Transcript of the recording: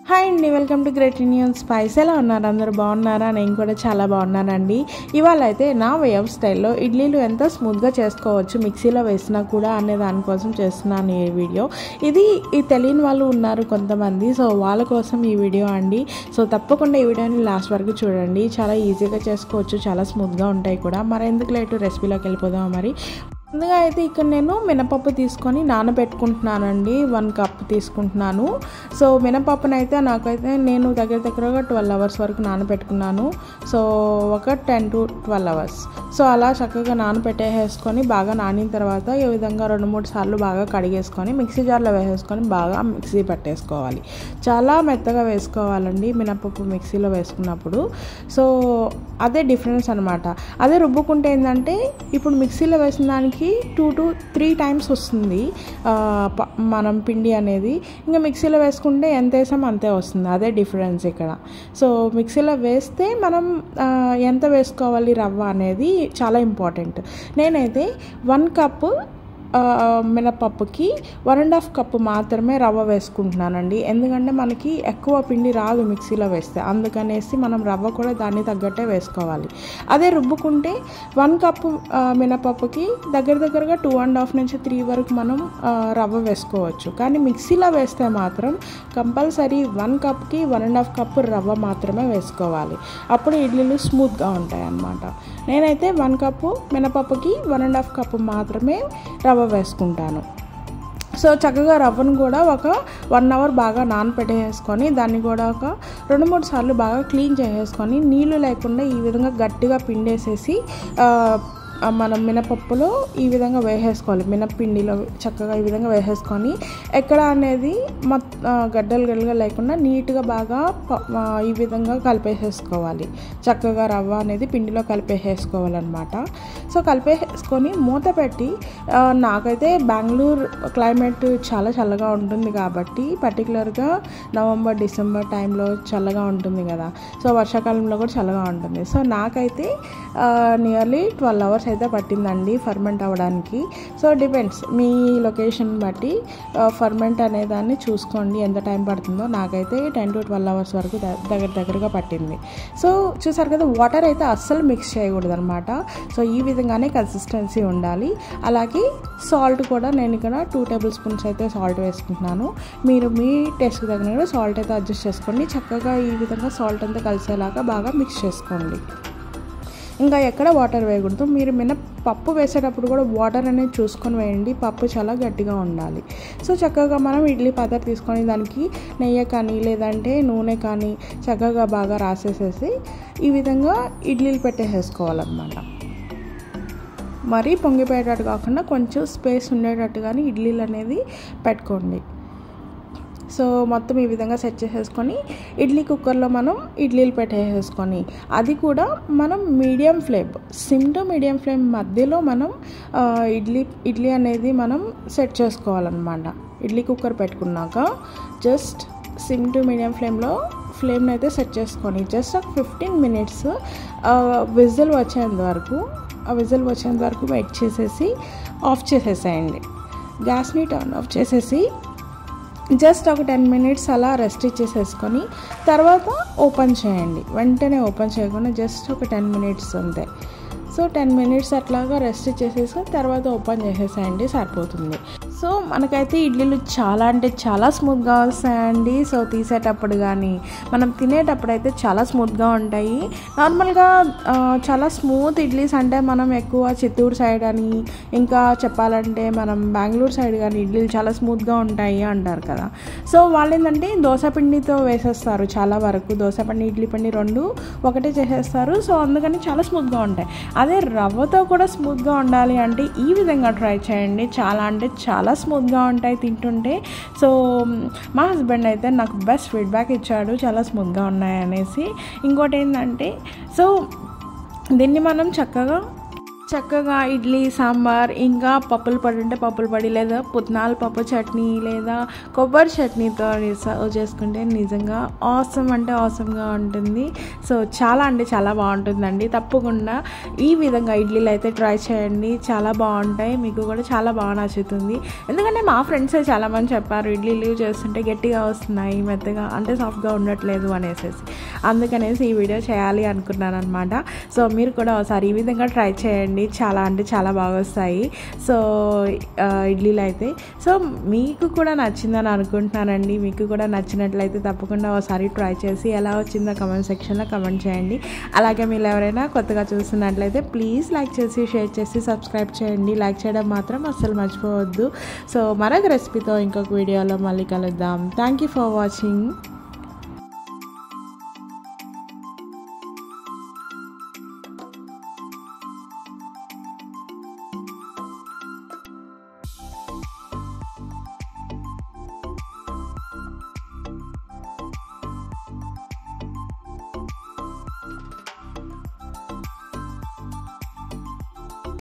Hi అండి, welcome to great Indian spies. ఎలా ఉన్నారు? అందరూ బాగున్నారా? నేను కూడా చాలా బాగున్నానండి. ఇవాళ అయితే నా వే ఆఫ్ స్టైల్లో ఇడ్లీలు ఎంత స్మూత్గా చేసుకోవచ్చు మిక్సీలో వేసినా కూడా అనే దానికోసం చేస్తున్నాను ఈ వీడియో. ఇది తెలియని వాళ్ళు ఉన్నారు కొంతమంది, సో వాళ్ళ కోసం ఈ వీడియో అండి. సో తప్పకుండా ఈ వీడియోని లాస్ట్ వరకు చూడండి. చాలా ఈజీగా చేసుకోవచ్చు, చాలా స్మూత్గా ఉంటాయి కూడా. మరి ఎందుకు లేటు, రెసిపీలోకి వెళ్ళిపోదాం. మరి ముందుగా అయితే ఇక్కడ నేను మినపప్పు తీసుకొని నానబెట్టుకుంటున్నానండి. 1 కప్ తీసుకుంటున్నాను. సో మినపప్పునైతే నేను దగ్గరగా 12 అవర్స్ వరకు నానబెట్టుకున్నాను. సో ఒక 10 to 12 అవర్స్. సో అలా చక్కగా నానబెట్టేసుకొని బాగా నానిన తర్వాత ఈ విధంగా 2-3 సార్లు బాగా కడిగేసుకొని మిక్సీ జార్లో వేసేసుకొని బాగా మిక్సీ పట్టేసుకోవాలి. చాలా మెత్తగా వేసుకోవాలండి మినపప్పు మిక్సీలో వేసుకున్నప్పుడు. సో అదే డిఫరెన్స్ అనమాట. అదే రుబ్బుకుంటే ఏంటంటే ఇప్పుడు మిక్సీలో వేసిన దానికి 2 to 3 టైమ్స్ వస్తుంది మనం పిండి అనేది. ఇంకా మిక్సీలో వేసుకుంటే ఎంత వేసామో అంతే వస్తుంది. అదే డిఫరెన్స్ ఇక్కడ. సో మిక్సీలో వేస్తే మనం ఎంత వేసుకోవాలి రవ్వ అనేది చాలా ఇంపార్టెంట్. నేనైతే 1 కప్పు మినపప్పుకి 1.5 కప్పు మాత్రమే రవ్వ వేసుకుంటున్నానండి. ఎందుకంటే మనకి ఎక్కువ పిండి రాదు మిక్సీలో వేస్తే, అందుకనేసి మనం రవ్వ కూడా దాన్ని తగ్గట్టే వేసుకోవాలి. అదే రుబ్బుకుంటే 1 కప్పు మినపప్పుకి దగ్గరగా 2.5 నుంచి 3 వరకు మనం రవ్వ వేసుకోవచ్చు. కానీ మిక్సీలో వేస్తే మాత్రం కంపల్సరీ 1 కప్కి 1.5 కప్పు రవ్వ మాత్రమే వేసుకోవాలి. అప్పుడు ఇడ్లీలు స్మూత్గా ఉంటాయి అన్నమాట. నేనైతే 1 కప్పు మినపప్పుకి 1.5 కప్పు మాత్రమే రవ్వ వేసుకుంటాను. సో చక్కగా రవ్వను కూడా ఒక 1 అవర్ బాగా నానపెట్టేసుకొని దాన్ని కూడా ఒక 2-3 సార్లు బాగా క్లీన్ చేసేసుకొని నీళ్ళు లేకుండా ఈ విధంగా గట్టిగా పిండేసేసి మనం మినపప్పులో ఈ విధంగా వేసేసుకోవాలి. మినప్పిండిలో చక్కగా ఈ విధంగా వేసేసుకొని ఎక్కడ అనేది గడ్డలుగా లేకుండా నీట్గా బాగా ఈ విధంగా కలిపేసేసుకోవాలి. చక్కగా రవ్వ అనేది పిండిలో కలిపేసేసుకోవాలన్నమాట. సో కలిపేసుకొని మూత పెట్టి, నాకైతే బెంగళూరు క్లైమేట్ చాలా చల్లగా ఉంటుంది కాబట్టి పర్టికులర్గా నవంబర్ డిసెంబర్ టైంలో చల్లగా ఉంటుంది కదా. సో వర్షాకాలంలో కూడా చల్లగా ఉంటుంది. సో నాకైతే నియర్లీ 12 అవర్స్ అయితే పట్టిందండి ఫర్మెంట్ అవ్వడానికి. సో డిపెండ్స్ మీ లొకేషన్ బట్టి ఫర్మెంట్ అనేదాన్ని చూసుకోండి ఎంత టైం పడుతుందో. నాకైతే 10 to 12 అవర్స్ వరకు దగ్గరగా పట్టింది. సో చూసారు కదా, వాటర్ అయితే అస్సలు మిక్స్ చేయకూడదు అనమాట. సో ఈ విధంగానే కన్సిస్టెన్సీ ఉండాలి. అలాగే సాల్ట్ కూడా నేను ఇక్కడ 2 టేబుల్ స్పూన్స్ అయితే సాల్ట్ వేసుకుంటున్నాను. మీరు మీ టేస్ట్కి తగిన సాల్ట్ అయితే అడ్జస్ట్ చేసుకోండి. చక్కగా ఈ విధంగా సాల్ట్ అంతా కలిసేలాగా బాగా మిక్స్ చేసుకోండి. ఇంకా ఎక్కడ వాటర్ వేయకూడదు. మీరు పప్పు వేసేటప్పుడు కూడా వాటర్ అనేది చూసుకొని వేయండి. పప్పు చాలా గట్టిగా ఉండాలి. సో చక్కగా మనం ఇడ్లీ పాత్ర తీసుకొని దానికి నెయ్యి కానీ లేదంటే నూనె కానీ చక్కగా బాగా రాసేసేసి ఈ విధంగా ఇడ్లీలు పెట్టేసేసుకోవాలన్నమాట. మరీ పొంగిపోయేటట్టు కాకుండా కొంచెం స్పేస్ ఉండేటట్టుగానే ఇడ్లీలు అనేది పెట్టుకోండి. సో మొత్తం ఈ విధంగా సెట్ చేసేసుకొని ఇడ్లీ కుక్కర్లో మనం ఇడ్లీలు పెట్టేసుకొని అది కూడా మనం medium flame, SIM to medium flame మధ్యలో మనం ఇడ్లీ అనేది మనం సెట్ చేసుకోవాలన్నమాట. ఇడ్లీ కుక్కర్ పెట్టుకున్నాక జస్ట్ సిమ్ టు మీడియం ఫ్లేమ్ని అయితే సెట్ చేసుకొని జస్ట్ 15 minutes విజిల్ వచ్చేంత వరకు వెయిట్ చేసేసి ఆఫ్ చేసేసేయండి. గ్యాస్ని టర్న్ ఆఫ్ చేసేసి జస్ట్ ఒక 10 minutes అలా రెస్ట్ ఇచ్చేసేసుకొని తర్వాత ఓపెన్ చేయండి. వెంటనే ఓపెన్ చేయకుండా జస్ట్ ఒక 10 minutes అంతే. సో 10 minutes అట్లాగా రెస్ట్ ఇచ్చేసేసుకొని తర్వాత ఓపెన్ చేసేసేయండి, సరిపోతుంది. సో మనకైతే ఇడ్లీలు చాలా అంటే చాలా స్మూత్గా వస్తాయండి. సో తీసేటప్పుడు కానీ మనం తినేటప్పుడు అయితే చాలా స్మూత్గా ఉంటాయి. నార్మల్గా చాలా స్మూత్ ఇడ్లీస్ అంటే మనం ఎక్కువ చిత్తూరు సైడ్ అని, ఇంకా చెప్పాలంటే మనం బెంగళూరు సైడ్ కానీ ఇడ్లీలు చాలా స్మూత్గా ఉంటాయి అంటారు కదా. సో వాళ్ళు ఏంటంటే దోసపిండితో వేసేస్తారు. చాలా వరకు దోసపిండి ఇడ్లీ పిండి 2 ఒకటే చేసేస్తారు. సో అందుకని చాలా స్మూత్గా ఉంటాయి. అదే రవ్వతో కూడా స్మూత్గా ఉండాలి అంటే ఈ విధంగా ట్రై చేయండి. చాలా అంటే చాలా స్మూత్గా ఉంటాయి తింటుంటే. సో మా హస్బెండ్ అయితే నాకు బెస్ట్ ఫీడ్బ్యాక్ ఇచ్చాడు, చాలా స్మూత్గా ఉన్నాయి అనేసి. ఇంకోటి ఏంటంటే, సో దీన్ని మనం చక్కగా చక్కగా ఇడ్లీ సాంబార్ ఇంకా పప్పుల పొడి ఉంటే పప్పుల పొడి లేదా పుట్నాల పప్పు చట్నీ లేదా కొబ్బరి చట్నీతో సర్వ్ చేసుకుంటే నిజంగా ఆసమ్ అంటే ఆసమ్గా ఉంటుంది. సో చాలా అంటే చాలా బాగుంటుందండి. తప్పకుండా ఈ విధంగా ఇడ్లీలు అయితే ట్రై చేయండి, చాలా బాగుంటాయి, మీకు కూడా చాలా బాగా నచ్చుతుంది. ఎందుకంటే మా ఫ్రెండ్సే చాలామంది చెప్పారు ఇడ్లీలు చేస్తుంటే గట్టిగా వస్తున్నాయి, మెత్తగా అంటే సాఫ్ట్గా ఉండట్లేదు అనేసి. అందుకనేసి ఈ వీడియో చేయాలి అనుకున్నాను అనమాట. సో మీరు కూడా ఒకసారి ఈ విధంగా ట్రై చేయండి, చాలా అంటే చాలా బాగా వస్తాయి. సో ఇడ్లీలు అయితే సో మీకు కూడా నచ్చిందని అనుకుంటున్నానండి. మీకు కూడా నచ్చినట్లయితే తప్పకుండా ఒకసారి ట్రై చేసి ఎలా వచ్చిందో కమెంట్ సెక్షన్లో కమెంట్ చేయండి. అలాగే మీరు ఎవరైనా కొత్తగా చూస్తున్నట్లయితే ప్లీజ్ లైక్ చేసి షేర్ చేసి సబ్స్క్రైబ్ చేయండి. లైక్ చేయడం మాత్రం అస్సలు మర్చిపోవద్దు. సో మరొక రెసిపీతో ఇంకొక వీడియోలో మళ్ళీ కలుద్దాం. Thank you for watching.